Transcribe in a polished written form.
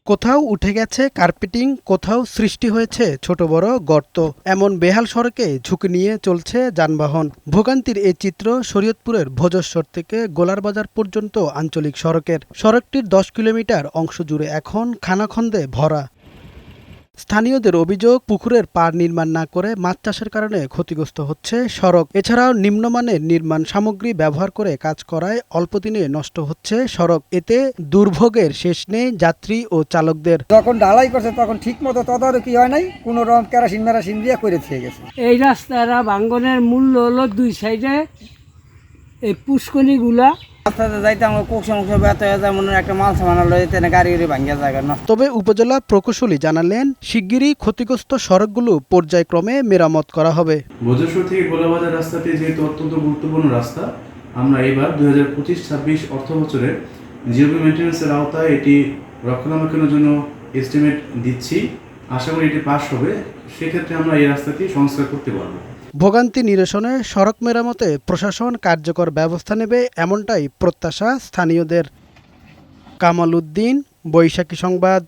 কোথাও উঠে গেছে কার্পেটিং, কোথাও সৃষ্টি হয়েছে ছোট বড় গর্ত। এমন বেহাল সড়কে ঝুঁকি নিয়ে চলছে যানবাহন। ভোগান্তির এই চিত্র শরীয়তপুরের ভোজেশ্বর থেকে গোলারবাজার পর্যন্ত আঞ্চলিক সড়কের। সড়কটির ১০ কিলোমিটার অংশ জুড়ে এখন খানাখন্দে ভরা। স্থানীয়দের অভিযোগ, পুকুরের পাড় নির্মাণ না করে মাছ চাষের কারণে ক্ষতিগ্রস্ত হচ্ছে সড়ক। এছাড়াও নিম্নমানের নির্মাণ সামগ্রী ব্যবহার করে কাজ করায় অল্প দিনে নষ্ট হচ্ছে সড়ক। এতে দুর্ভোগের শেষ নেই যাত্রী ও চালকদের। যখন ঢালাই করছে তখন ঠিক মতো তদারকি হয় নাই, কোনো রকম কেরাসিন মেরাসিন দিয়ে করে দিয়ে গেছে। এই রাস্তাটা ভাঙ্গনের মূল্য হলো দুই সাইডে এই পুষ্করিগুলা। রাস্তাতে যাইতে আমরা কোকশন ব্যথা হয়ে যায়, মনে একটা মাল সামান লইতে না গাড়ি ভাঙ্গিয়া জায়গা নষ্ট। তবে উপজেলা প্রকৌশলী জানালেন, শিগগিরই ক্ষতিগ্রস্ত সড়কগুলো পর্যায়ক্রমে মেরামত করা হবে। ভোজেশ্বর থেকে গোলাবাজার রাস্তাটি যেহেতু অত্যন্ত গুরুত্বপূর্ণ রাস্তা, আমরা এবার 2025-26 অর্থ বছরে জিওবি মেইনটেন্যান্সের আওতায় এটি রক্ষণাবেক্ষণের জন্য এস্টিমেট দিচ্ছি। আশা করি এটি পাস হবে। সেক্ষেত্রে আমরা এই রাস্তাটি সংস্কার করতে পারব। ভোগান্তি নিরসনে সড়ক মেরামতে প্রশাসন কার্যকর ব্যবস্থা নেবে, এমনটাই প্রত্যাশা স্থানীয়দের। কামাল উদ্দিন, বৈশাখী সংবাদ।